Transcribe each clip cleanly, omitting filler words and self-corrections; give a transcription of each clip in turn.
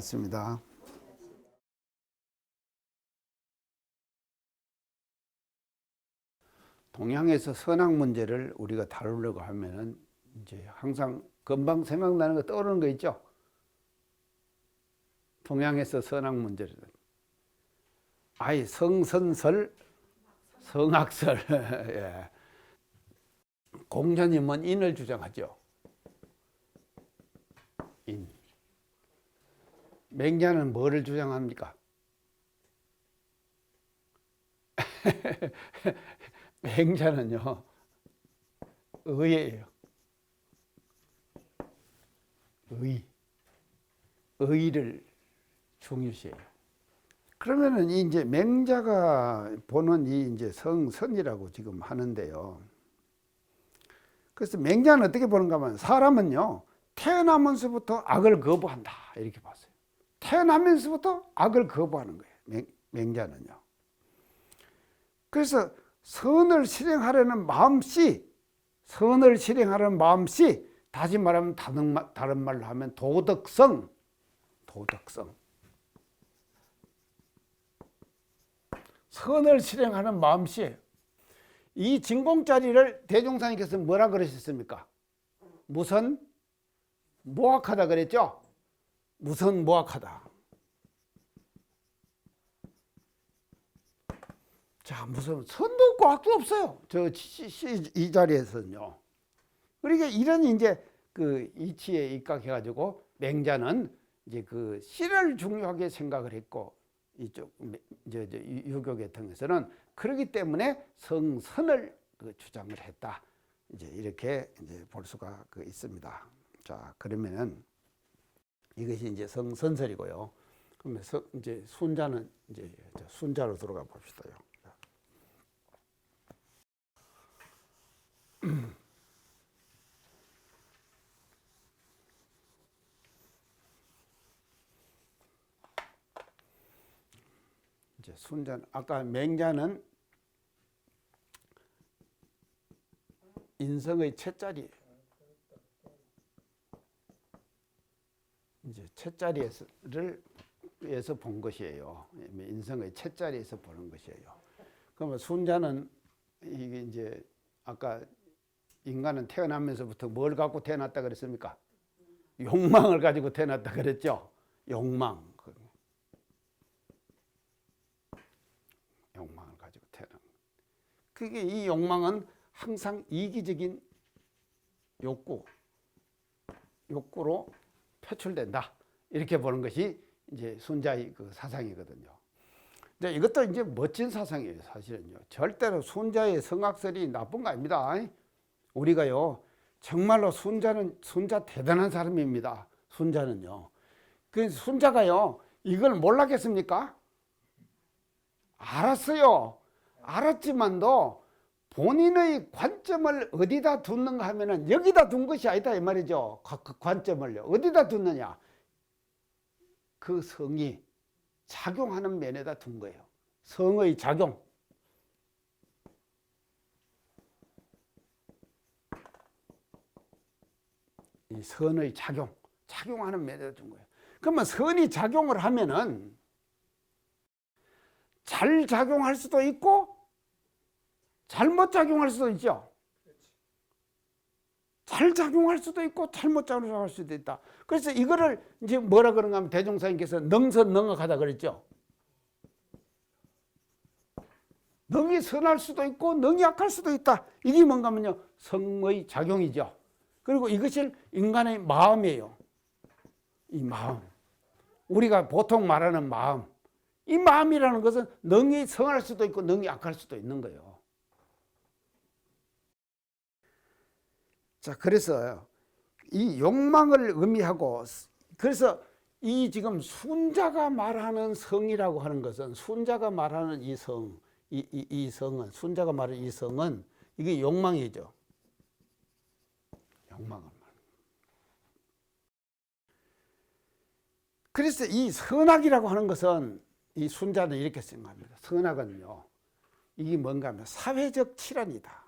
반갑습니다. 동양에서 선악 문제를 우리가 다루려고 하면은 이제 항상 금방 생각나는 거 떠오르는 거 있죠? 동양에서 선악 문제를. 아이, 성선설, 성악설. 예. 공자님은 인을 주장하죠. 인. 맹자는 뭐를 주장합니까? 맹자는요, 의예요. 의를 중요시해요. 그러면은 이제 맹자가 보는 이 이제 성선이라고 지금 하는데요. 그래서 맹자는 어떻게 보는가 하면 사람은요, 태어나면서부터 악을 거부한다. 이렇게 봤어요. 태어나면서부터 악을 거부하는 거예요. 맹자는요. 그래서 선을 실행하려는 마음씨, 다시 말하면 다른 말로 하면 도덕성. 선을 실행하는 마음씨예요. 이 진공자리를 대종사님께서 뭐라 그러셨습니까? 무선 모악하다 그랬죠? 무선 모악하다. 자, 무슨 선도 없고 악도 없어요. 이 자리에서는요. 그러니까 이런 이제 그 이치에 입각해가지고 맹자는 이제 그 씨를 중요하게 생각을 했고 이쪽 유교 계통에서는 그렇기 때문에 성선을 주장을 했다. 이제 이렇게 이제 볼 수가 있습니다. 자, 그러면은 이것이 이제 성선설이고요. 그러면 이제 순자는 이제 순자로 들어가 봅시다요. 이제 순자는 아까 맹자는 인성의 채자리예요. 이제 채자리에서 본 것이에요. 인성의 채자리에서 보는 것이에요. 그러면 순자는 이게 이제 아까 인간은 태어나면서부터 뭘 갖고 태어났다 그랬습니까? 욕망을 가지고 태어났다 그랬죠. 욕망을 가지고 태어난. 그게 이 욕망은 항상 이기적인 욕구로 표출된다. 이렇게 보는 것이 이제 순자의 그 사상이거든요. 근데 이것도 이제 멋진 사상이에요, 사실은요. 절대로 순자의 성악설이 나쁜 거 아닙니다. 우리가요, 정말로 순자 대단한 사람입니다. 순자는요. 그 순자가요, 이걸 몰랐겠습니까? 알았어요. 알았지만도 본인의 관점을 어디다 두는가 하면은 여기다 둔 것이 아니다 이 말이죠. 그 관점을요. 어디다 두느냐? 그 성이 작용하는 면에다 둔 거예요. 성의 작용. 이 선의 작용하는 면에다 둔 거예요. 그러면 선이 작용을 하면은 잘 작용할 수도 있고 잘못 작용할 수도 있죠. 잘 작용할 수도 있고 잘못 작용할 수도 있다. 그래서 이거를 이제 뭐라 그런가 하면 대종사님께서 능선능악하다 그랬죠. 능이 선할 수도 있고 능이 악할 수도 있다. 이게 뭔가 하면요, 성의 작용이죠. 그리고 이것이 인간의 마음이에요. 이 마음. 우리가 보통 말하는 마음. 이 마음이라는 것은 능이 선할 수도 있고 능이 악할 수도 있는 거예요. 자, 그래서 이 욕망을 의미하고, 그래서 이 지금 순자가 말하는 성이라고 하는 것은, 순자가 말하는 이 성은, 순자가 말하는 이 성은 이게 욕망이죠. 욕망을 말하는. 그래서 이 선악이라고 하는 것은 이 순자는 이렇게 생각합니다. 선악은요, 이게 뭔가 하면 사회적 칠환이다.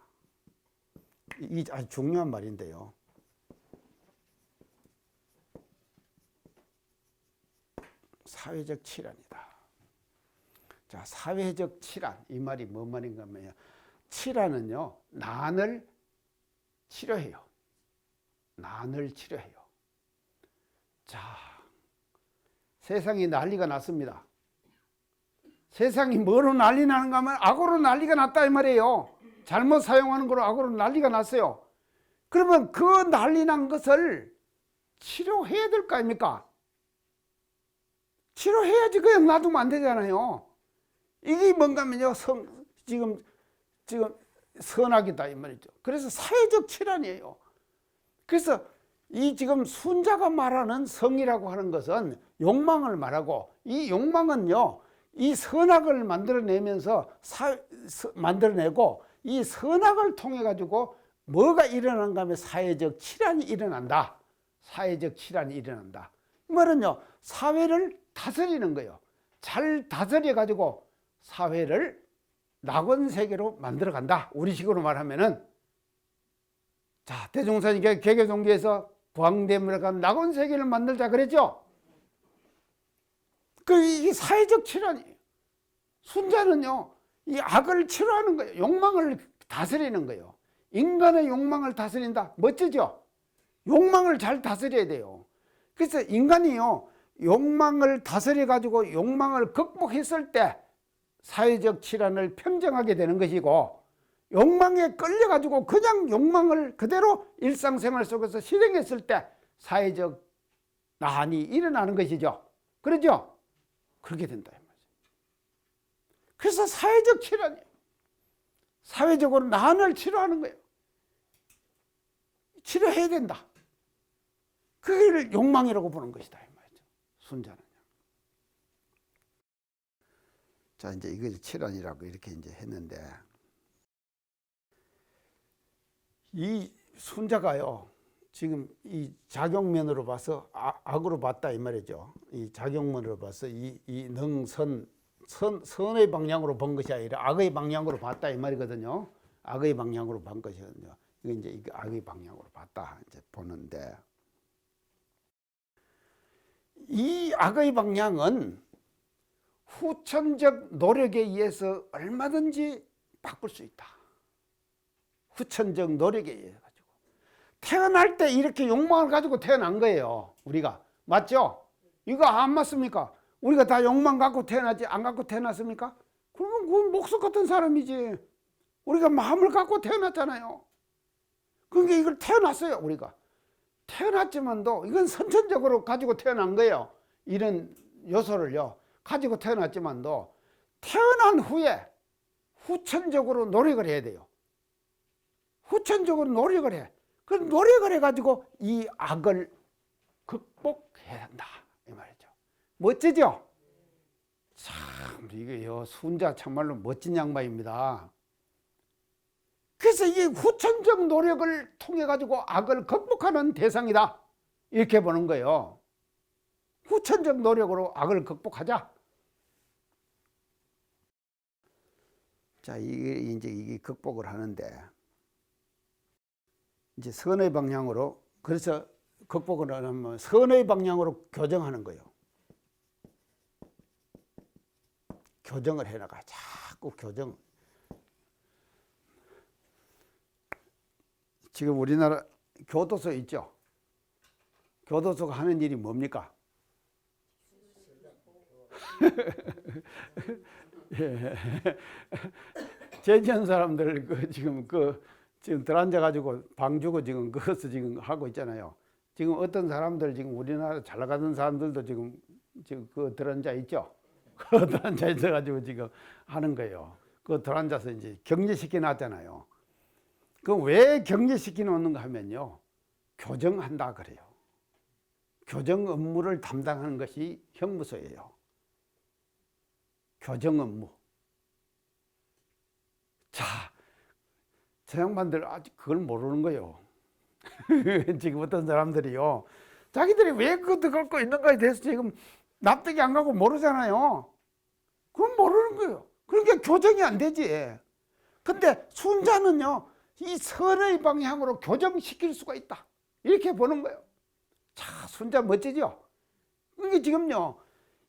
이 아주 중요한 말인데요. 사회적 질환이다. 자, 사회적 질환, 이 말이 뭔 말인가 하면 질환은요, 난을 치료해요. 난을 치료해요. 자, 세상이 난리가 났습니다. 세상이 뭐로 난리 나는가 하면 악으로 난리가 났다 이 말이에요. 잘못 사용하는 거로 악으로 난리가 났어요. 그러면 그 난리 난 것을 치료해야 될 거 아닙니까? 치료해야지 그냥 놔두면 안 되잖아요. 이게 뭔가 하면요, 지금 선악이다 이 말이죠. 그래서 사회적 질환이에요. 그래서 이 지금 순자가 말하는 성이라고 하는 것은 욕망을 말하고, 이 욕망은요, 이 선악을 만들어내면서 만들어내고, 이 선악을 통해 가지고 뭐가 일어난가 하면 사회적 질환이 일어난다. 사회적 질환이 일어난다. 이 말은요, 사회를 다스리는 거예요. 잘 다스려 가지고 사회를 낙원세계로 만들어 간다. 우리식으로 말하면은, 자, 대종사님 개개종기에서 광대문에 가면 낙원세계를 만들자 그랬죠. 이게 사회적 질환이에요. 순자는요, 이 악을 치료하는 거예요. 욕망을 다스리는 거예요. 인간의 욕망을 다스린다. 멋지죠? 욕망을 잘 다스려야 돼요. 그래서 인간이요, 욕망을 다스려 가지고 욕망을 극복했을 때 사회적 질환을 평정하게 되는 것이고, 욕망에 끌려 가지고 그냥 욕망을 그대로 일상생활 속에서 실행했을 때 사회적 난이 일어나는 것이죠. 그러죠? 그렇게 된다 이 말이죠. 그래서 사회적 질환이에요. 사회적으로 난을 치료하는 거예요. 치료해야 된다. 그걸 욕망이라고 보는 것이다 이 말이죠. 순자는. 자, 이제 이걸 질환이라고 이렇게 이제 했는데, 이 순자가요, 지금 이 작용면으로 봐서 악으로 봤다 이 말이죠. 이 작용면으로 봐서 이 선의 방향으로 본 것이 아니라 악의 방향으로 봤다 이 말이거든요. 악의 방향으로 본 것이거든요. 이게 이제 악의 방향으로 봤다 이제 보는데, 이 악의 방향은 후천적 노력에 의해서 얼마든지 바꿀 수 있다. 후천적 노력에 의해 가지고 태어날 때 이렇게 욕망을 가지고 태어난 거예요. 우리가 맞죠? 이거 안 맞습니까? 우리가 다 욕망 갖고 태어나지 안 갖고 태어났습니까? 그러면 그건 목석 같은 사람이지. 우리가 마음을 갖고 태어났잖아요. 그러니까 이걸 태어났어요. 우리가 태어났지만도 이건 선천적으로 가지고 태어난 거예요. 이런 요소를요 가지고 태어났지만도 태어난 후에 후천적으로 노력을 해야 돼요. 후천적으로 노력을 해. 그 노력을 해가지고 이 악을 극복해야 한다 이 말이죠. 멋지죠? 참 이게요, 순자 참말로 멋진 양반입니다. 그래서 이 후천적 노력을 통해 가지고 악을 극복하는 대상이다 이렇게 보는 거예요. 후천적 노력으로 악을 극복하자. 자, 이게 극복을 하는데, 이제 선의 방향으로, 그래서 극복을 하면 선의 방향으로 교정하는 거예요. 교정을 해나가. 자꾸 교정. 지금 우리나라 교도소 있죠? 교도소가 하는 일이 뭡니까? 예. 제지한 사람들 지금 들어앉아 가지고 방 주고 지금 그것을 지금 하고 있잖아요. 지금 어떤 사람들 지금 우리나라 잘 나가는 사람들도 지금 들어앉아 있죠. 들어앉아 있어 가지고 지금 하는 거예요. 들어앉아서 이제 격리시켜 놨잖아요. 그럼 왜 격리시켜 놓는가 하면요, 교정한다 그래요. 교정 업무를 담당하는 것이 형무소예요. 교정 업무. 자, 저 양반들 아직 그걸 모르는 거예요. 지금 어떤 사람들이요, 자기들이 왜 그것도 갖고 있는가에 대해서 지금 납득이 안 가고 모르잖아요. 그건 모르는 거예요. 그러니까 교정이 안 되지. 근데 순자는요, 이 선의 방향으로 교정시킬 수가 있다 이렇게 보는 거예요. 자, 순자 멋지죠? 이게 지금요,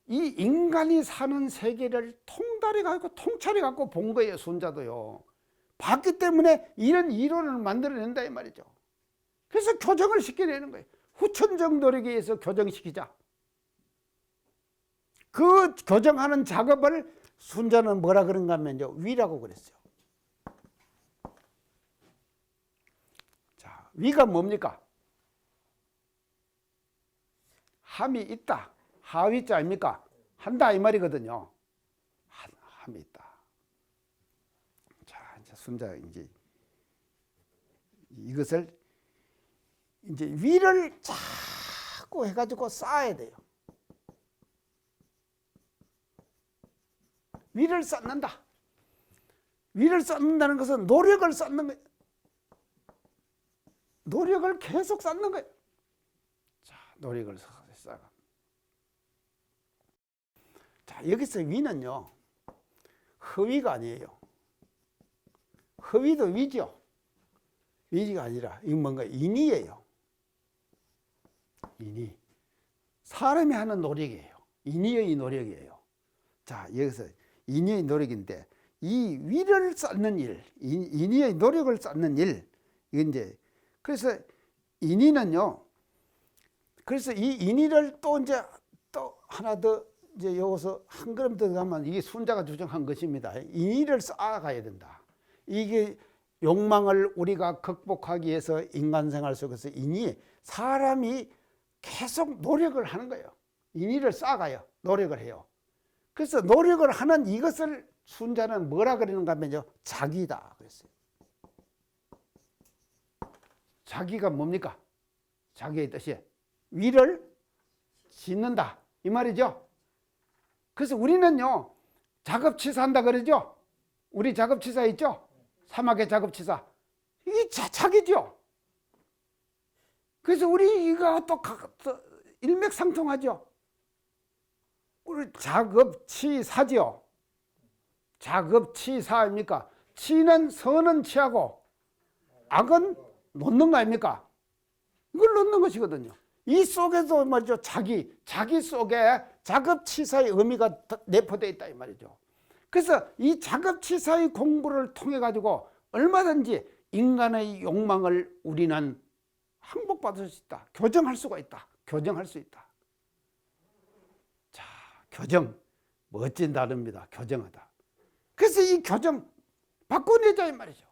이 인간이 사는 세계를 통달해 갖고 통찰해 갖고 본 거예요. 순자도요. 봤기 때문에 이런 이론을 만들어낸다 이 말이죠. 그래서 교정을 시켜내는 거예요. 후천적 노력에 의해서 교정시키자. 그 교정하는 작업을 순자는 뭐라 그런가 하면요, 위라고 그랬어요. 자, 위가 뭡니까? 함이 있다. 하위자 아닙니까? 한다 이 말이거든요. 함이 있다. 자, 이제 순자 이제 이것을 이제 위를 자꾸 해가지고 쌓아야 돼요. 위를 쌓는다. 위를 쌓는다는 것은 노력을 쌓는 거예요. 노력을 계속 쌓는 거예요. 자, 노력을 쌓아. 자, 여기서 위는요, 허위가 아니에요. 허위도 위죠. 위가 아니라 이건 뭔가 인의예요. 인의. 사람이 하는 노력이에요. 인의의 노력이에요. 자, 여기서 인의의 노력인데 이 위를 쌓는 일, 인의의 노력을 쌓는 일, 이건 이제 그래서 인의는요. 그래서 이 인의를 또 이제 또 하나 더 이제 여기서 한 걸음 더 가면 이게 순자가 주장한 것입니다. 인의를 쌓아가야 된다. 이게 욕망을 우리가 극복하기 위해서 인간 생활 속에서 인의, 사람이 계속 노력을 하는 거예요. 인의를 쌓아가요. 노력을 해요. 그래서 노력을 하는 이것을 순자는 뭐라 그러는가 하면요, 자기다 그랬어요. 자기가 뭡니까? 자기의 뜻이 위를 짓는다 이 말이죠. 그래서 우리는요, 작업치사한다 그러죠. 우리 작업치사 있죠. 사막의 작업치사. 이게 자기죠. 그래서 우리 이거 또 일맥상통하죠. 우리 작업치사죠. 작업치사 아닙니까? 치는 선은 치하고 악은 놓는 거 아닙니까? 이걸 놓는 것이거든요. 이 속에도 말이죠, 자기 속에 작업치사의 의미가 내포되어 있다 이 말이죠. 그래서 이 작업치사의 공부를 통해 가지고 얼마든지 인간의 욕망을 우리는 항복받을 수 있다. 교정할 수가 있다. 교정할 수 있다. 자, 교정 멋진 단어입니다. 교정하다. 그래서 이 교정 바꿔내자 이 말이죠.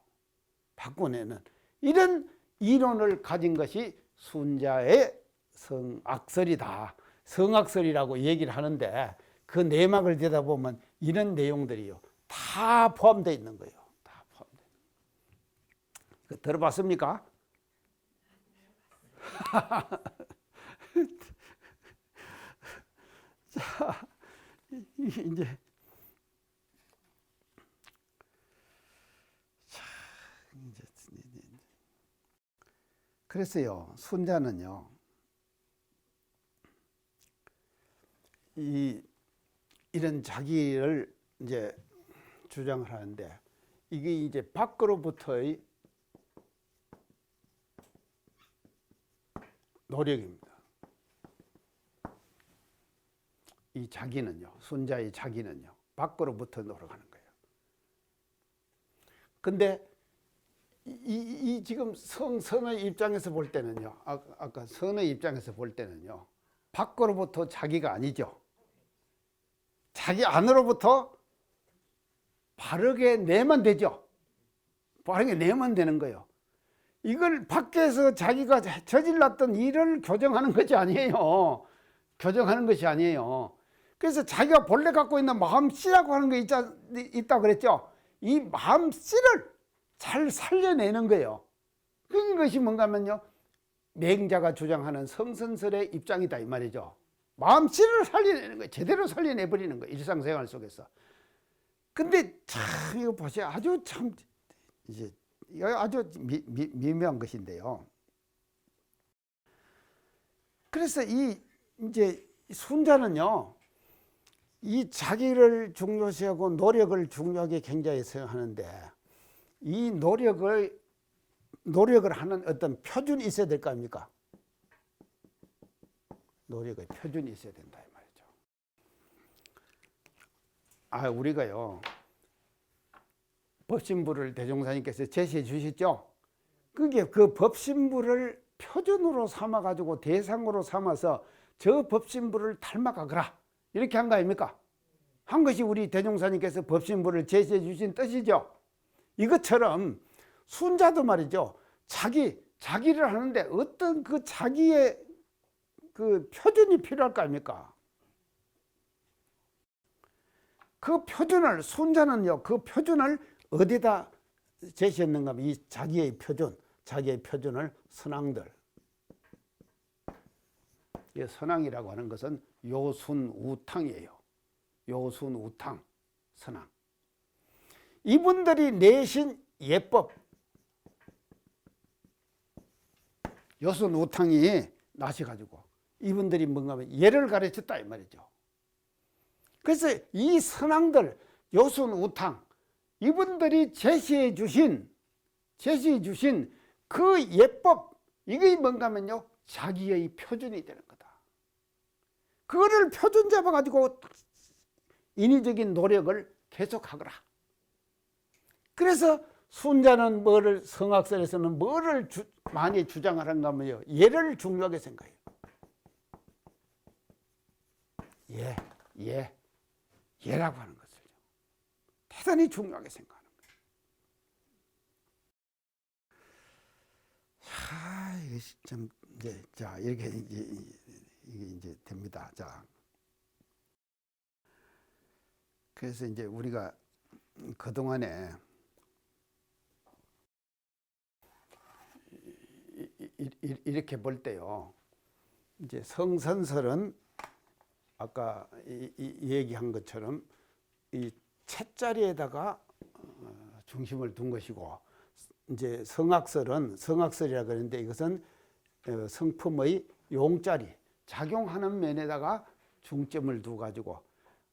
바꿔내는 이런 이론을 가진 것이 순자의 성악설이다. 성악설이라고 얘기를 하는데 그 내막을 들여다보면 이런 내용들이요, 다 포함되어 있는 거예요. 다 포함되어. 그 들어봤습니까? 자, 이제 그래서요, 순자는요, 이런 자기를 이제 주장을 하는데 이게 이제 밖으로부터의 노력입니다. 이 자기는요, 순자의 자기는요, 밖으로부터 노력하는 거예요. 근데 이 지금 선의 입장에서 볼 때는요, 아까 선의 입장에서 볼 때는요, 밖으로부터 자기가 아니죠. 자기 안으로부터 바르게 내면 되죠. 바르게 내면 되는 거예요. 이걸 밖에서 자기가 저질렀던 일을 교정하는 것이 아니에요. 교정하는 것이 아니에요. 그래서 자기가 본래 갖고 있는 마음씨라고 하는 게 있다 그랬죠. 이 마음씨를 잘 살려내는 거예요. 그것이 뭔가 하면요, 맹자가 주장하는 성선설의 입장이다 이 말이죠. 마음씨를 살려내는 거예요. 제대로 살려내버리는 거예요. 일상생활 속에서. 근데 참 이거 보세요. 아주 참 이제 아주 미묘한 것인데요. 그래서 이제 순자는요, 이 자기를 중요시하고 노력을 중요하게 굉장히 생각하는데 이 노력을 하는 어떤 표준이 있어야 될 거 아닙니까? 노력의 표준이 있어야 된다 이 말이죠. 우리가요 법신부를 대종사님께서 제시해 주셨죠. 그게 그 법신부를 표준으로 삼아 가지고 대상으로 삼아서 저 법신부를 닮아가거라 이렇게 한 거 아닙니까? 한 것이 우리 대종사님께서 법신부를 제시해 주신 뜻이죠. 이것처럼 순자도 말이죠. 자기를 하는데 어떤 그 자기의 그 표준이 필요할 거 아닙니까? 그 표준을 순자는요. 그 표준을 어디다 제시했는가 하면 이 자기의 표준을 선왕들. 이 선왕이라고 하는 것은 요순우탕이에요. 요순우탕 선왕. 이분들이 내신 예법. 요순우탕이 나셔가지고 이분들이 뭔가 하면 예를 가르쳤다 이 말이죠. 그래서 이 선왕들 요순우탕 이분들이 제시해 주신 그 예법 이게 뭔가 하면요 자기의 표준이 되는 거다. 그거를 표준 잡아 가지고 인위적인 노력을 계속하거라. 그래서 순자는 뭐를 성악설에서는 뭐를 많이 주장을 한가 하면요 예를 중요하게 생각해요. 예라고 하는 것을 대단히 중요하게 생각하는 거예요. 이게 좀 이제 자 이렇게 이게 됩니다. 자 그래서 이제 우리가 그 동안에 이렇게 볼 때요. 이제 성선설은 아까 얘기한 것처럼 이 채자리에다가 중심을 둔 것이고 이제 성악설이라 그러는데 이것은 성품의 용자리 작용하는 면에다가 중점을 두 가지고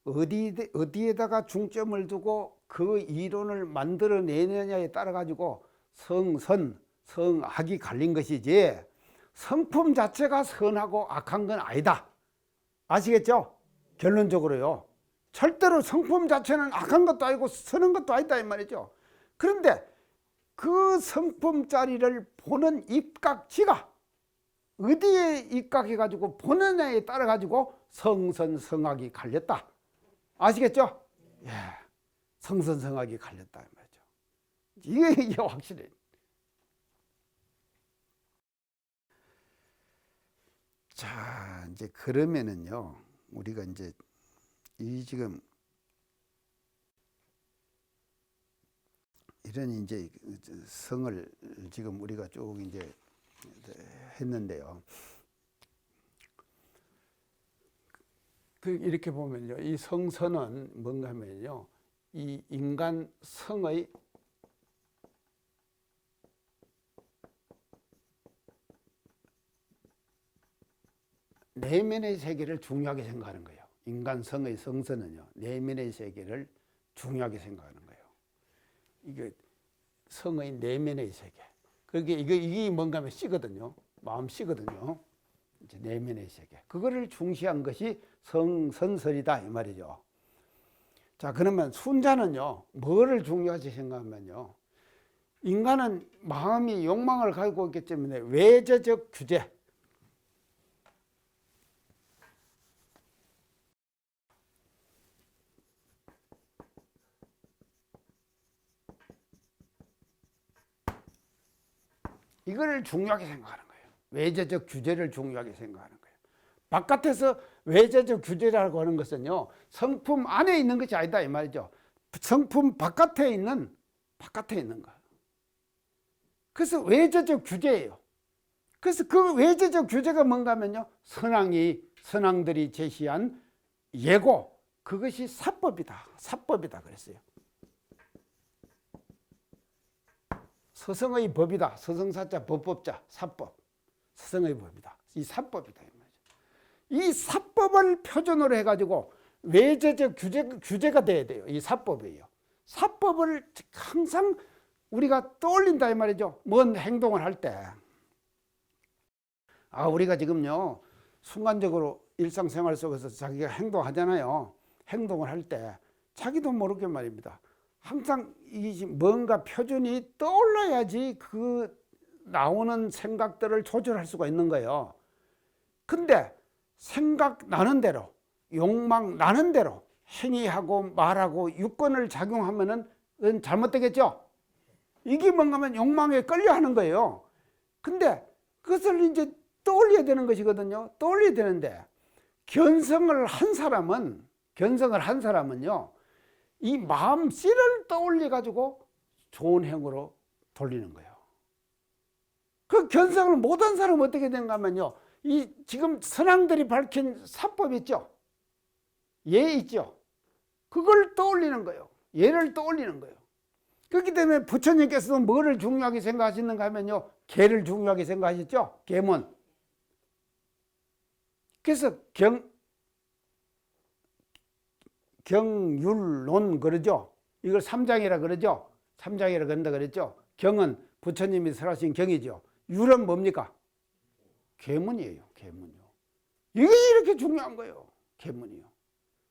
어디에다가 중점을 두고 그 이론을 만들어내느냐에 따라 가지고 성악이 갈린 것이지 성품 자체가 선하고 악한 건 아니다. 아시겠죠? 결론적으로요. 절대로 성품 자체는 악한 것도 아니고 선한 것도 아니다 이 말이죠. 그런데 그 성품자리를 보는 입각지가 어디에 입각해가지고 보느냐에 따라가지고 성선성악이 갈렸다. 아시겠죠? 예, 성선성악이 갈렸다 이 말이죠. 이게 확실해. 자, 이제 그러면은요, 우리가 이제 이 지금 이런 이제 성을 지금 우리가 쭉 이제 했는데요. 이렇게 보면요, 이 성선은 뭔가 하면요, 이 인간 성의 내면의 세계를 중요하게 생각하는 거예요. 인간성의 성선은요, 내면의 세계를 중요하게 생각하는 거예요. 이게 성의 내면의 세계. 그게 이게 뭔가 하면 씨거든요. 마음 씨거든요. 이제 내면의 세계. 그거를 중시한 것이 성선설이다 이 말이죠. 자, 그러면 순자는요, 뭐를 중요하게 생각하면요, 인간은 마음이 욕망을 가지고 있기 때문에 외재적 규제. 이걸 중요하게 생각하는 거예요. 외재적 규제를 중요하게 생각하는 거예요. 바깥에서 외재적 규제라고 하는 것은요, 성품 안에 있는 것이 아니다 이 말이죠. 성품 바깥에 있는 거. 그래서 외재적 규제예요. 그래서 그 외재적 규제가 뭔가 하면요, 선왕들이 제시한 예고, 그것이 사법이다 그랬어요. 서성의 법이다. 서성사자 법법자 사법. 서성의 법이다. 이 사법이다. 이 사법을 표준으로 해가지고 외재적 규제가 돼야 돼요. 이 사법이에요. 사법을 항상 우리가 떠올린다 이 말이죠. 뭔 행동을 할 때. 우리가 지금요, 순간적으로 일상생활 속에서 자기가 행동하잖아요. 행동을 할 때 자기도 모르게 말입니다. 항상 이 뭔가 표준이 떠올라야지 그 나오는 생각들을 조절할 수가 있는 거예요. 근데 생각나는 대로, 욕망 나는 대로 행위하고 말하고 유권을 작용하면은 그건 잘못되겠죠? 이게 뭔가 하면 욕망에 끌려 하는 거예요. 근데 그것을 이제 떠올려야 되는 것이거든요. 떠올려야 되는데 견성을 한 사람은요, 이 마음 씨를 떠올려 가지고 좋은 행으로 돌리는 거예요. 그 견성을 못한 사람은 어떻게 되는가 하면요, 이 지금 선왕들이 밝힌 사법 있죠? 예 있죠? 그걸 떠올리는 거예요. 예를 떠올리는 거예요. 그렇기 때문에 부처님께서도 뭐를 중요하게 생각하시는가 하면요, 계를 중요하게 생각하셨죠? 계문. 그래서 경율론 그러죠. 이걸 삼장이라 그러죠. 삼장이라 그런다 그랬죠. 경은 부처님이 설하신 경이죠. 율은 뭡니까? 계문이에요. 계문이요. 이게 이렇게 중요한 거예요. 계문이요.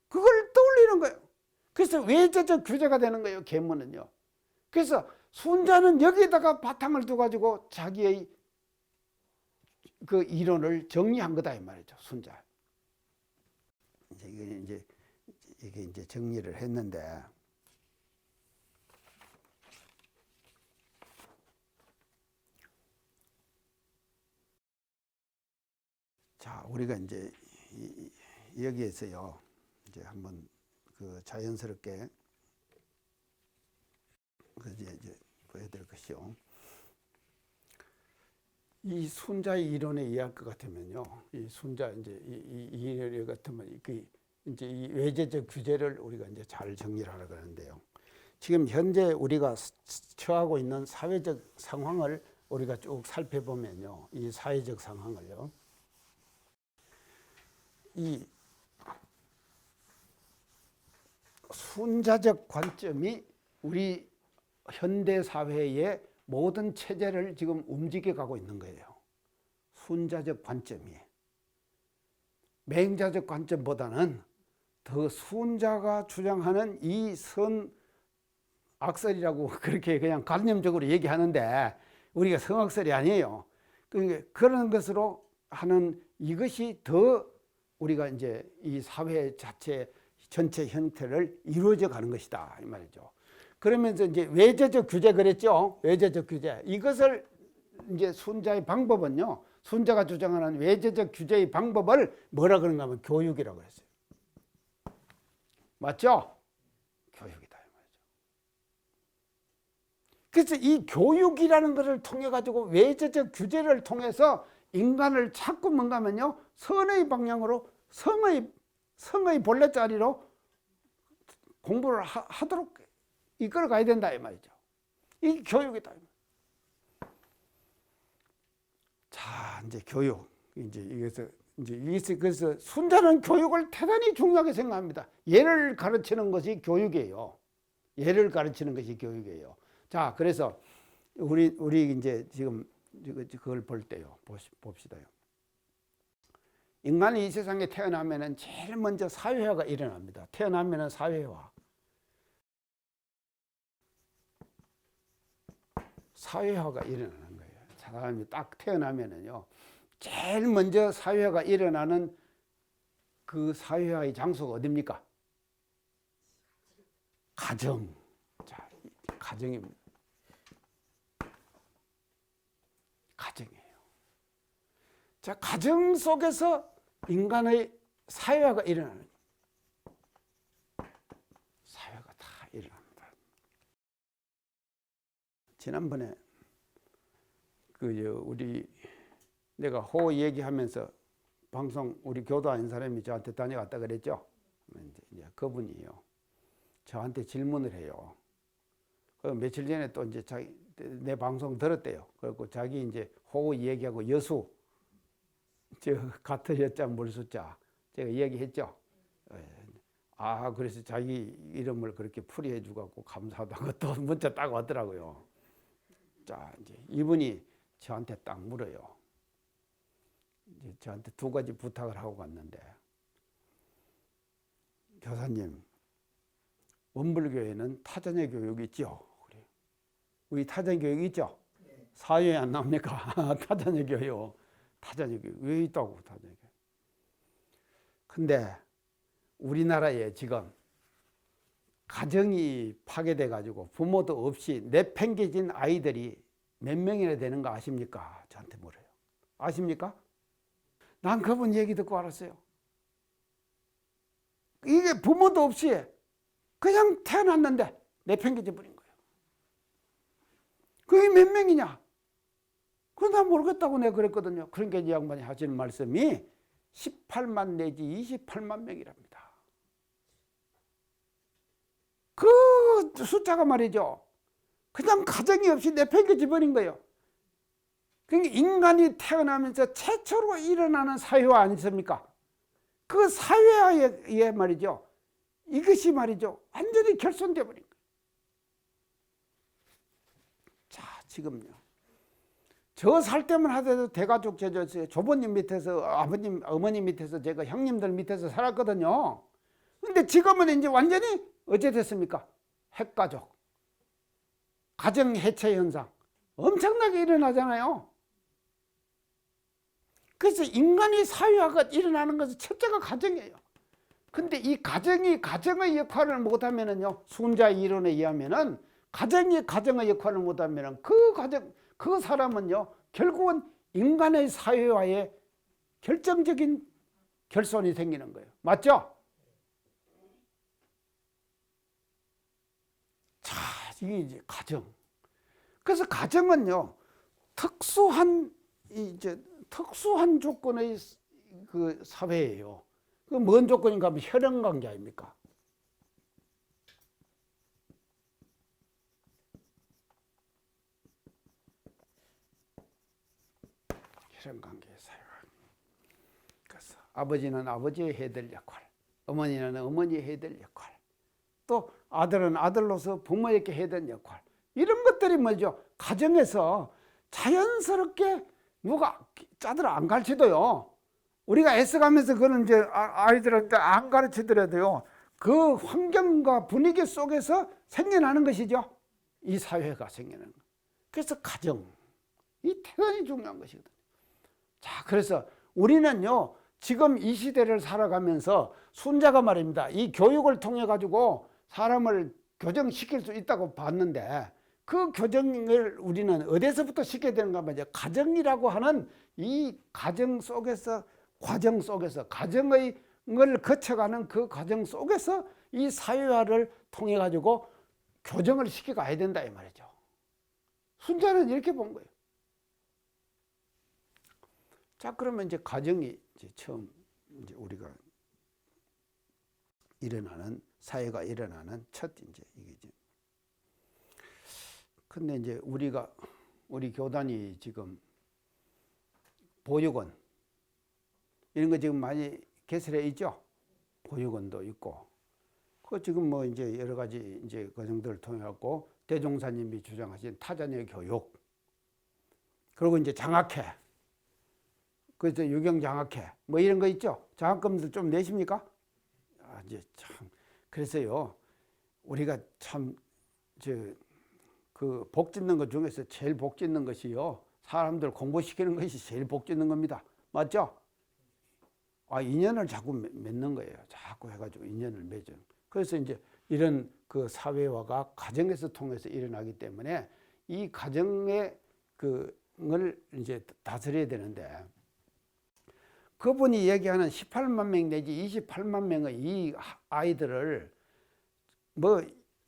그걸 떠올리는 거예요. 그래서 외제적 규제가 되는 거예요. 계문은요. 그래서 순자는 여기다가 바탕을 둬가지고 자기의 그 이론을 정리한 거다 이 말이죠. 순자. 이게 이제 정리를 했는데, 자, 우리가 이제 여기에서요, 이제 한번 그 자연스럽게 이제 보여드릴 것이요. 이 순자의 이론에 의할 것 같으면요, 이 순자 이제 이 이론 같으면 그 이제 이 외제적 규제를 우리가 이제 잘 정리를 하려고 하는데요. 지금 현재 우리가 처하고 있는 사회적 상황을 우리가 쭉 살펴보면요, 이 사회적 상황을요, 이 순자적 관점이 우리 현대 사회의 모든 체제를 지금 움직여 가고 있는 거예요. 순자적 관점이. 맹자적 관점보다는 더 순자가 주장하는 이 선악설이라고 그렇게 그냥 관념적으로 얘기하는데, 우리가 성악설이 아니에요. 그런 것으로 하는 이것이 더 우리가 이제 이 사회 자체 전체 형태를 이루어져 가는 것이다 이 말이죠. 그러면서 이제 외제적 규제 그랬죠. 외제적 규제. 이것을 이제 순자의 방법은요, 순자가 주장하는 외제적 규제의 방법을 뭐라 그런가 하면 교육이라고 했어요. 맞죠? 교육이다 이 말이죠. 그래서 이 교육이라는 것을 통해 가지고 외제적 규제를 통해서 인간을 자꾸 뭔가 하면요, 선의 방향으로 성의 본래 자리로 공부를 하도록 이끌어 가야 된다 이 말이죠. 이 교육이다. 자, 이제 교육. 그래서 순자는 교육을 대단히 중요하게 생각합니다. 예를 가르치는 것이 교육이에요. 예를 가르치는 것이 교육이에요. 자, 그래서 우리 이제 지금 그걸 볼 때요. 봅시다요. 인간이 이 세상에 태어나면은 제일 먼저 사회화가 일어납니다. 태어나면은 사회화가 일어나는 거예요. 사람이 딱 태어나면은요, 제일 먼저 사회화가 일어나는 그 사회화의 장소가 어디입니까? 가정. 자, 가정입니다. 가정이에요. 자, 가정 속에서 인간의 사회화가 일어나는, 사회가 다 일어납니다. 지난번에 내가 호 얘기하면서 방송 우리 교도한 사람이 저한테 다녀갔다 그랬죠. 이제 그분이요, 저한테 질문을 해요. 며칠 전에 또 이제 내 방송 들었대요. 그리고 자기 이제 호 얘기하고 여수, 같은 여자 물수자 제가 얘기했죠. 그래서 자기 이름을 그렇게 풀이해 주고 감사하다고 또 문자 딱 왔더라고요. 자, 이제 이분이 저한테 딱 물어요. 이제 저한테 두 가지 부탁을 하고 갔는데, 교사님, 원불교회는 타자녀 교육이 있죠. 우리 타자녀 교육 있죠. 사회에 안 나옵니까? 타자녀 교육. 타자녀 교육 왜 있다고 타자녀 교육. 근데 우리나라에 지금 가정이 파괴돼 가지고 부모도 없이 내팽개진 아이들이 몇 명이나 되는 거 아십니까? 저한테 물어요. 아십니까? 난 그분 얘기 듣고 알았어요. 이게 부모도 없이 그냥 태어났는데 내팽개져 버린 거예요. 그게 몇 명이냐? 그건 난 모르겠다고 내가 그랬거든요. 그러니까 이 양반이 하시는 말씀이 18만 내지 28만 명이랍니다. 그 숫자가 말이죠. 그냥 가정이 없이 내팽개져 버린 거예요. 그러니까 인간이 태어나면서 최초로 일어나는 사회화 아니십니까? 그 사회화에 말이죠. 이것이 말이죠. 완전히 결손되어 버린 거예요. 자, 지금요. 저 살 때만 하더라도 대가족 조부님 밑에서 아버님, 어머님 밑에서 제가 형님들 밑에서 살았거든요. 근데 지금은 이제 완전히 어째 됐습니까? 핵가족. 가정 해체 현상. 엄청나게 일어나잖아요. 그래서 인간의 사회화가 일어나는 것은 첫째가 가정이에요. 근데 이 가정이 가정의 역할을 못하면은요, 순자 이론에 의하면은 가정이 가정의 역할을 못하면은 그 가정, 그 사람은요, 결국은 인간의 사회화에 결정적인 결손이 생기는 거예요. 맞죠? 자, 이게 이제 가정. 그래서 가정은요, 특수한 조건의 그 사회예요. 그 뭔 조건인가 하면 혈연 관계 아닙니까? 혈연 관계의 사회가. 그래서 아버지는 아버지의 해야 될 역할, 어머니는 어머니의 해야 될 역할, 또 아들은 아들로서 부모에게 해야 될 역할, 이런 것들이 뭐죠? 가정에서 자연스럽게 누가 짜들 안 가르쳐도요. 우리가 애써가면서 그런 이제 아이들한테 안 가르치더라도요. 그 환경과 분위기 속에서 생겨나는 것이죠. 이 사회가 생겨나는 것. 그래서 가정, 이 대단히 중요한 것이거든요. 자, 그래서 우리는요. 지금 이 시대를 살아가면서 순자가 말입니다. 이 교육을 통해 가지고 사람을 교정시킬 수 있다고 봤는데 그 교정을 우리는 어디서부터 시켜야 되는가 하면 가정이라고 하는 이 가정 속에서 과정 속에서 가정의 걸 거쳐가는 그 과정 속에서 이 사회화를 통해 가지고 교정을 시켜가야 된다 이 말이죠. 순자는 이렇게 본 거예요. 자, 그러면 이제 가정이 이제 처음 이제 우리가 일어나는 사회가 일어나는 첫 이제 이게. 근데 이제 우리 교단이 지금 보육원 이런 거 지금 많이 개설해 있죠. 보육원도 있고, 그 지금 뭐 이제 여러 가지 이제 과정들을 통해 갖고 대종사님이 주장하신 타자녀 교육, 그리고 이제 장학회, 그래서 유경 장학회 뭐 이런 거 있죠. 장학금도 좀 내십니까? 아, 이제 참 그래서요 우리가 참 그 복 짓는 것 중에서 제일 복 짓는 것이요, 사람들 공부시키는 것이 제일 복 짓는 겁니다. 맞죠? 아, 인연을 자꾸 맺는 거예요. 자꾸 해가지고 인연을 맺어요. 그래서 이제 이런 그 사회화가 가정에서 통해서 일어나기 때문에 이 가정의 그걸 이제 다스려야 되는데, 그분이 얘기하는 18만 명 내지 28만 명의 이 아이들을 뭐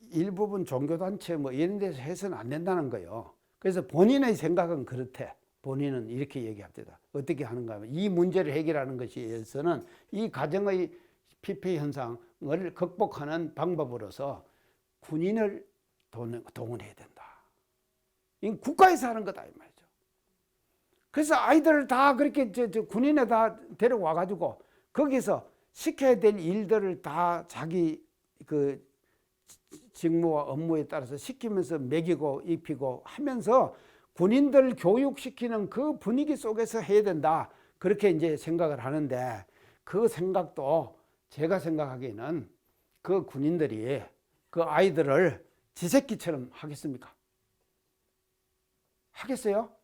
일부분 종교단체 뭐 이런 데서 해서는 안 된다는 거예요. 그래서 본인의 생각은 그렇대. 본인은 이렇게 얘기합니다. 어떻게 하는가 하면 이 문제를 해결하는 것에 위해서는 이 가정의 피폐 현상을 극복하는 방법으로서 군인을 동원해야 된다. 이 국가에서 하는 거다 이 말이죠. 그래서 아이들을 다 그렇게 군인에 다 데려와 가지고 거기서 시켜야 될 일들을 다 자기 그 직무와 업무에 따라서 시키면서 먹이고 입히고 하면서 군인들 교육시키는 그 분위기 속에서 해야 된다. 그렇게 이제 생각을 하는데, 그 생각도 제가 생각하기에는 그 군인들이 그 아이들을 지 새끼처럼 하겠습니까? 하겠어요?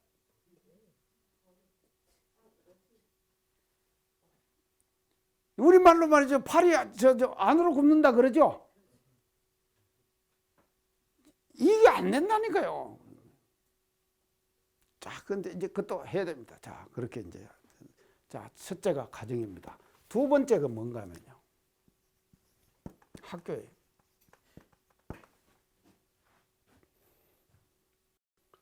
우리말로 말이죠. 팔이 저 안으로 굽는다 그러죠? 이게 안 된다니까요. 자, 근데 이제 그것도 해야 됩니다. 자, 그렇게 이제. 자, 첫째가 가정입니다. 두 번째가 뭔가 하면요. 학교예요.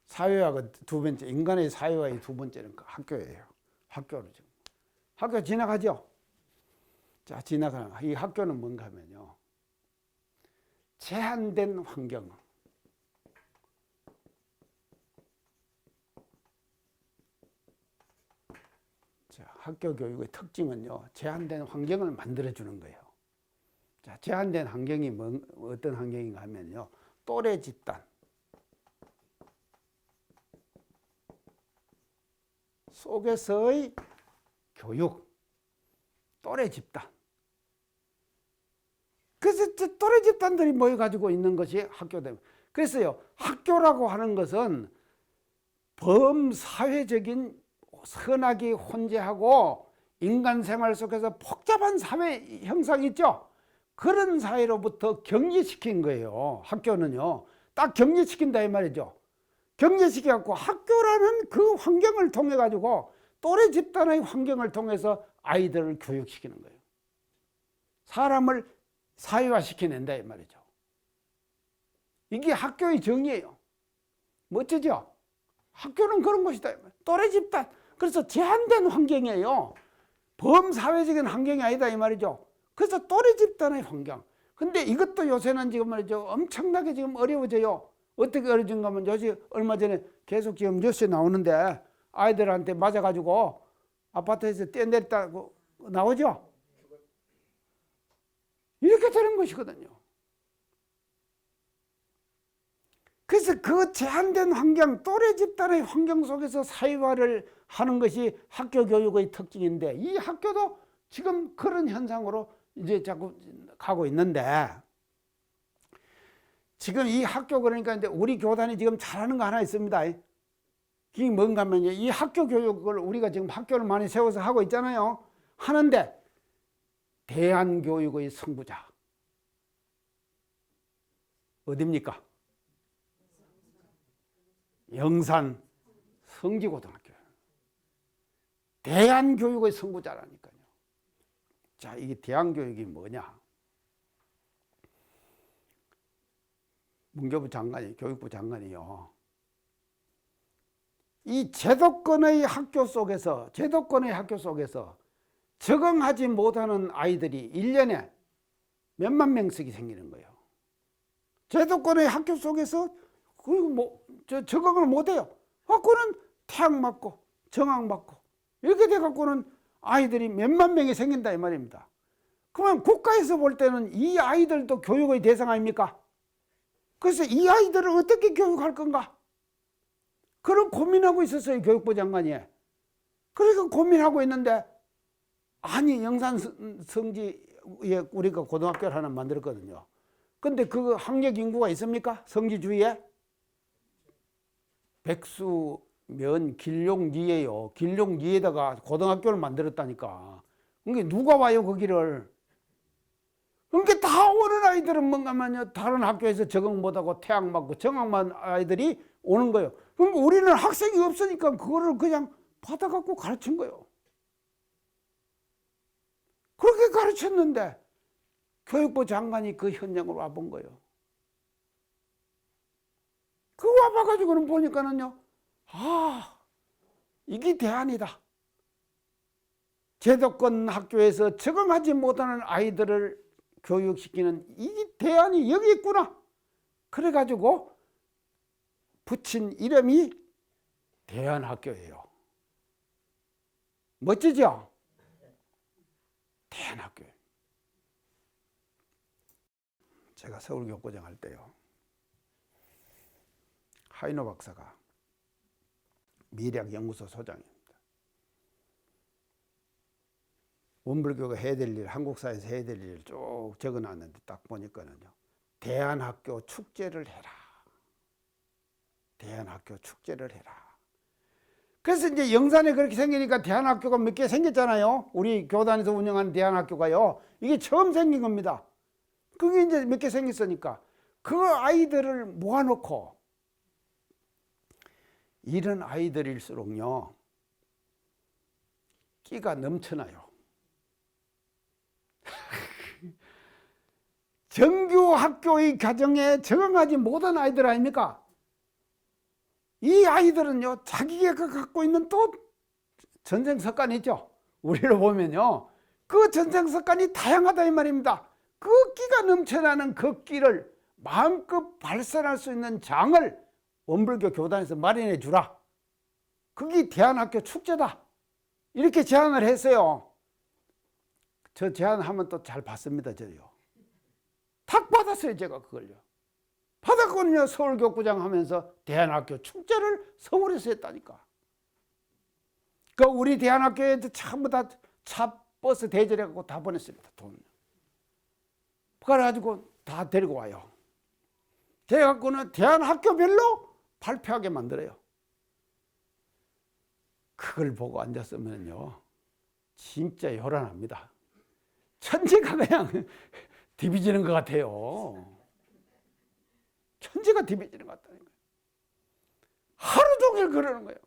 사회화가 두 번째, 인간의 사회화의 두 번째는 학교예요. 학교로 지금. 학교 지나가죠? 자, 지나가는, 이 학교는 뭔가 하면요. 제한된 환경. 자, 학교 교육의 특징은요, 제한된 환경을 만들어주는 거예요. 자, 제한된 환경이 어떤 환경인가 하면요, 또래 집단. 속에서의 교육, 또래 집단. 그래서 또래 집단들이 모여가지고 있는 것이 학교다. 그래서요, 학교라고 하는 것은 범사회적인 선악이 혼재하고 인간 생활 속에서 복잡한 사회 형상이 있죠. 그런 사회로부터 격리시킨 거예요. 학교는요. 딱 격리시킨다 이 말이죠. 격리시켜갖고 학교라는 그 환경을 통해 가지고 또래 집단의 환경을 통해서 아이들을 교육시키는 거예요. 사람을 사회화시켜낸다 이 말이죠. 이게 학교의 정의예요. 멋지죠? 학교는 그런 곳이다. 또래 집단. 그래서 제한된 환경이에요. 범사회적인 환경이 아니다 이 말이죠. 그래서 또래 집단의 환경. 근데 이것도 요새는 지금 말이죠. 엄청나게 지금 어려워져요. 어떻게 어려진가 하면 요새 얼마 전에 계속 지금 뉴스에 나오는데 아이들한테 맞아가지고 아파트에서 뛰어내렸다고 나오죠. 이렇게 되는 것이거든요. 그래서 그 제한된 환경, 또래 집단의 환경 속에서 사회화를 하는 것이 학교 교육의 특징인데 이 학교도 지금 그런 현상으로 이제 자꾸 가고 있는데 지금 이 학교 그러니까 이제 우리 교단이 지금 잘하는 거 하나 있습니다. 이게 뭔가 하면 이 학교 교육을 우리가 지금 학교를 많이 세워서 하고 있잖아요. 하는데 대한교육의 선구자 어디입니까? 영산 성지고등학교. 대한교육의 선구자라니까요. 자, 이게 대한교육이 뭐냐? 문교부 장관이, 교육부 장관이요. 이 제도권의 학교 속에서 적응하지 못하는 아이들이 1년에 몇만 명씩이 생기는 거예요. 제도권의 학교 속에서 적응을 못해요. 갖고는 태학 맞고 정학 맞고 이렇게 돼갖고는 아이들이 몇만 명이 생긴다 이 말입니다. 그러면 국가에서 볼 때는 이 아이들도 교육의 대상 아닙니까? 그래서 이 아이들을 어떻게 교육할 건가? 그런 고민하고 있었어요. 교육부 장관이. 그러니까 고민하고 있는데 아니 영산 성지에 우리가 고등학교를 하나 만들었거든요. 근데 그 학력 인구가 있습니까? 성지 주위에? 백수면 길룡리에요. 길룡리에다가 고등학교를 만들었다니까. 그러니까 누가 와요 거기를? 그러니까 다 오는 아이들은 뭔가면요 다른 학교에서 적응 못하고 태학 맞고 정학만 아이들이 오는 거예요. 그러니까 우리는 학생이 없으니까 그거를 그냥 받아갖고 가르친 거예요. 그렇게 가르쳤는데 교육부 장관이 그 현장으로 와본 거예요. 그 와봐가지고는 보니까는요, 아, 이게 대안이다. 제도권 학교에서 적응하지 못하는 아이들을 교육시키는 이 대안이 여기 있구나. 그래가지고 붙인 이름이 대안학교예요. 멋지죠? 대안학교예요. 제가 서울교육고장 할 때요. 하인호 박사가 미래학연구소 소장입니다. 원불교가 해야 될 일, 한국 사회에서 해야 될 일을 쭉 적어놨는데 딱 보니까는요. 대안학교 축제를 해라. 대안학교 축제를 해라. 그래서 이제 영산에 그렇게 생기니까 대안학교가 몇 개 생겼잖아요. 우리 교단에서 운영하는 대안학교가요. 이게 처음 생긴 겁니다. 그게 이제 몇 개 생겼으니까 그 아이들을 모아놓고, 이런 아이들일수록요 끼가 넘쳐나요. 정규 학교의 과정에 적응하지 못한 아이들 아닙니까? 이 아이들은요 자기가 갖고 있는 또 전생 습관이 있죠. 우리를 보면요 그 전생 습관이 다양하다 이 말입니다. 그 끼가 넘쳐나는 그 끼를 마음껏 발산할 수 있는 장을 원불교 교단에서 마련해 주라. 그게 대안학교 축제다. 이렇게 제안을 했어요. 저 제안하면 또 잘 받습니다. 저요. 탁 받았어요. 제가 그걸요. 받았거든요. 서울교구장 하면서 대안학교 축제를 서울에서 했다니까. 그 우리 대안학교에도 전부 다 차 버스 대절해갖고 다 보냈습니다. 돈. 그래가지고 다 데리고 와요. 그래갖고는 대안학교별로 발표하게 만들어요. 그걸 보고 앉았으면요 진짜 요란합니다. 천지가 그냥 디비지는 것 같아요. 천지가 디비지는 것 같다는 거예요. 하루 종일 그러는 거예요.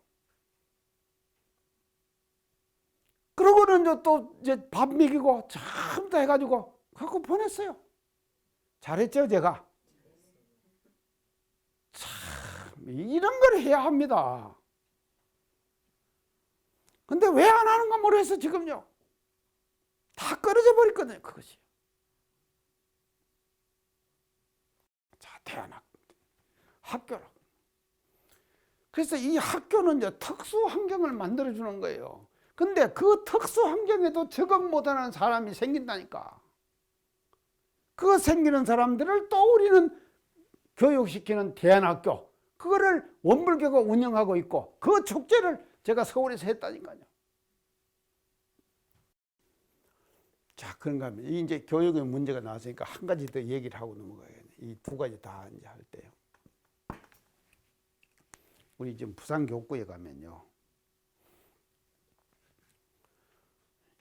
그러고는 또 이제 밥 먹이고 참 다 해가지고 갖고 보냈어요. 잘했죠, 제가? 참 이런 걸 해야 합니다. 근데 왜 안 하는가 모르겠어. 지금요 다 끊어져 버렸거든요. 그것이. 자, 학교라고. 그래서 이 학교는 이제 특수 환경을 만들어 주는 거예요. 근데 그 특수 환경에도 적응 못하는 사람이 생긴다니까. 그 생기는 사람들을 또 우리는 교육시키는 대안학교, 그거를 원불교가 운영하고 있고 그 축제를 제가 서울에서 했다니까요. 자, 그런가 하면 이제 교육의 문제가 나왔으니까 한 가지 더 얘기를 하고 넘어가야겠네. 이 두 가지 다 이제 할 때요. 우리 지금 부산교구에 가면요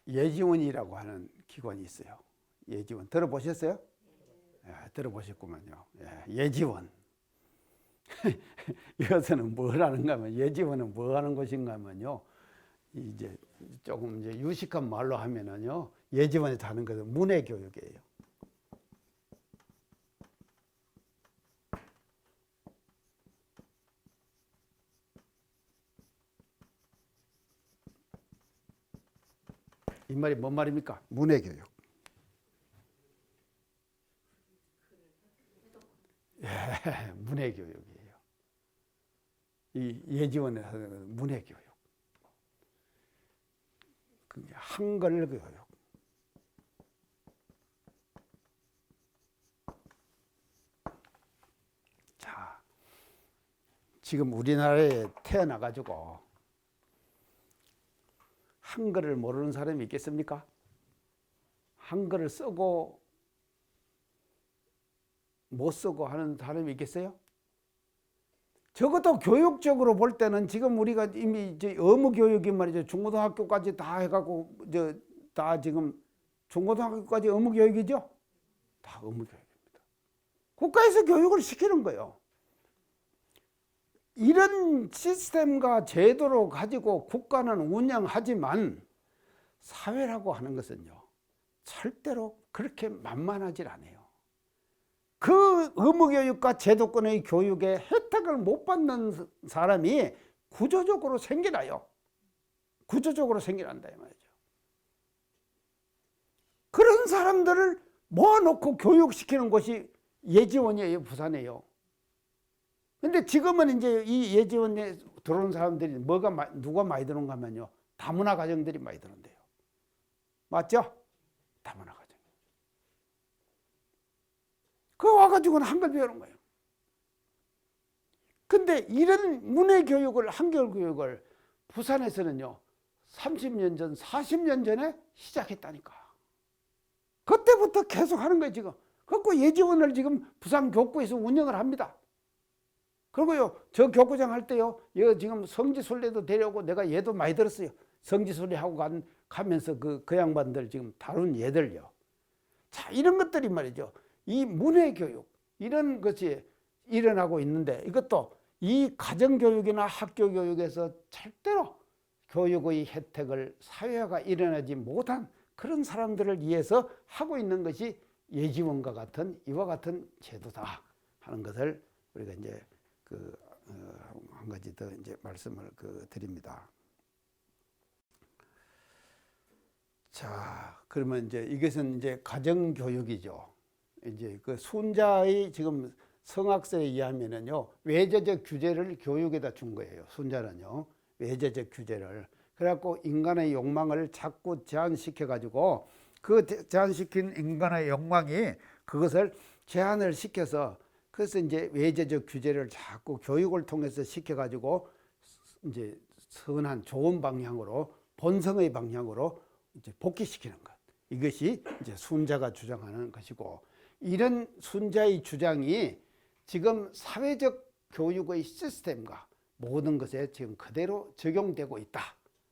예지원이라고 하는 기관이 있어요. 예지원 들어보셨어요? 예, 들어보셨구만요. 예, 예지원. 이것은 뭘 하는가 하면, 예지원은 뭐 하는 곳인가 하면요 이제 조금 이제 유식한 말로 하면은요 예지원에서 하는 것은 문해교육이에요. 이 말이 뭔 말입니까? 문해교육. 예, 문해교육이에요. 이 예지원에서 하는 문해교육. 그게 한글 교육. 자, 지금 우리나라에 태어나가지고 한글을 모르는 사람이 있겠습니까? 한글을 쓰고 못 쓰고 하는 사람이 있겠어요? 적어도 교육적으로 볼 때는 지금 우리가 이미 이제 의무교육이 말이죠. 중고등학교까지 다 해가고 다 지금 중고등학교까지 의무교육이죠. 다 의무교육입니다. 국가에서 교육을 시키는 거예요. 이런 시스템과 제도를 가지고 국가는 운영하지만 사회라고 하는 것은요 절대로 그렇게 만만하지 않아요. 그 의무교육과 제도권의 교육에 혜택을 못 받는 사람이 구조적으로 생겨나요. 구조적으로 생겨난다 이 말이죠. 그런 사람들을 모아놓고 교육시키는 곳이 예지원이에요. 부산에요. 근데 지금은 이제 이 예지원에 들어온 사람들이 누가 많이 들어온가 하면요 다문화 가정들이 많이 들어온대요. 맞죠? 다문화 가정. 그 와가지고는 한글 배우는 거예요. 근데 이런 문해교육을, 한글 교육을 부산에서는요 30년 전, 40년 전에 시작했다니까. 그때부터 계속 하는 거예요 지금. 그래서 예지원을 지금 부산교구에서 운영을 합니다. 그리고요, 저 교구장 할 때요, 얘 지금 성지순례도 데려오고 내가 얘도 많이 들었어요. 성지순례하고 가면서 그 양반들 지금 다룬 얘들요. 자, 이런 것들이 말이죠. 이 문해교육, 이런 것이 일어나고 있는데 이것도 이 가정교육이나 학교교육에서 절대로 교육의 혜택을 사회화가 일어나지 못한 그런 사람들을 위해서 하고 있는 것이 예지원과 같은 이와 같은 제도다 하는 것을 우리가 이제 한 가지 더 이제 말씀을 드립니다. 자, 그러면 이제 이것은 이제 가정교육이죠. 이제 그 순자의 지금 성학서에 의하면은요, 외제적 규제를 교육에다 준 거예요. 순자는요, 외제적 규제를. 그래갖고 인간의 욕망을 자꾸 제한시켜가지고 그 제한시킨 인간의 욕망이 그것을 제한을 시켜서 그래서 이제 외제적 규제를 자꾸 교육을 통해서 시켜가지고 이제 선한 좋은 방향으로 본성의 방향으로 이제 복귀시키는 것. 이것이 이제 순자가 주장하는 것이고 이런 순자의 주장이 지금 사회적 교육의 시스템과 모든 것에 지금 그대로 적용되고 있다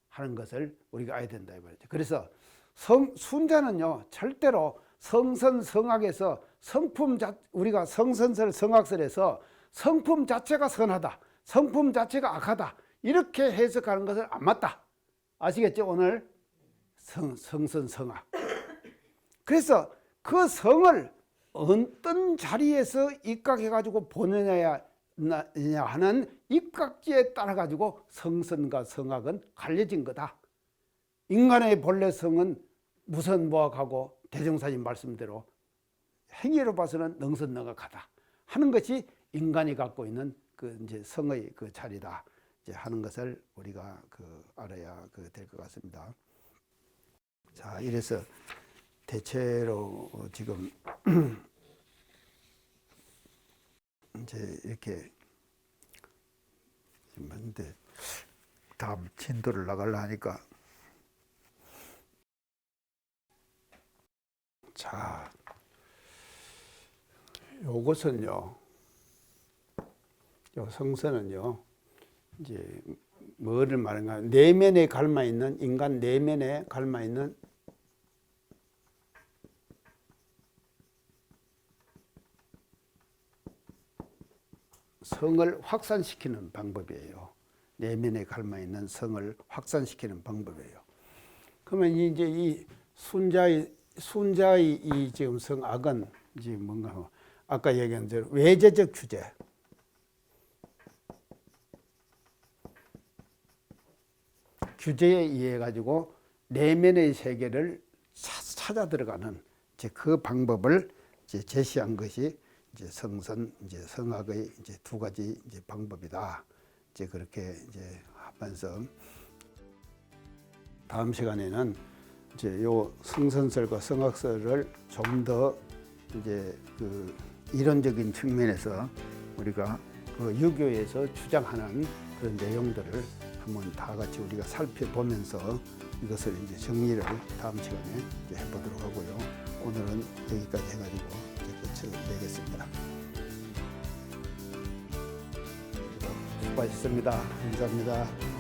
하는 것을 우리가 알아야 된다 이 말이죠. 그래서 순자는요 절대로 성선성악에서 우리가 성선설 성악설에서 성품 자체가 선하다, 성품 자체가 악하다 이렇게 해석하는 것은 안 맞다. 아시겠죠? 오늘 성선성악. 그래서 그 성을 어떤 자리에서 입각해가지고 보느냐 하는 입각지에 따라가지고 성선과 성악은 갈려진 거다. 인간의 본래 성은 무선무악하고 대종사님 말씀대로 행위로 봐서는 능선능악하다 하는 것이 인간이 갖고 있는 그 이제 성의 그 자리다 이제 하는 것을 우리가 알아야 될 것 같습니다. 자, 이래서 대체로 지금 이제 이렇게 근데 다음 진도를 나가려 하니까 자, 요것은요, 요 성서는요, 이제 뭐를 말하는가? 내면에 갈마 있는 인간 내면에 갈마 있는 성을 확산시키는 방법이에요. 내면에 갈마 있는 성을 확산시키는 방법이에요. 그러면 이제 이 순자의 이 지금 성악은 이제 뭔가 아까 얘기한 대로 외제적 규제, 규제에 의해 가지고 내면의 세계를 찾아 들어가는 이제 그 방법을 이제 제시한 것이 이제 이제 성악의 이제 두 가지 이제 방법이다. 이제 그렇게 이제 하면서 다음 시간에는 이제 요 성선설과 성악설을 좀 더 이제 이론적인 측면에서 우리가 유교에서 주장하는 그런 내용들을 한번 다 같이 우리가 살펴보면서 이것을 이제 정리를 다음 시간에 이제 해보도록 하고요. 오늘은 여기까지 해가지고 이제 끝을 내겠습니다. 수고하셨습니다. 감사합니다.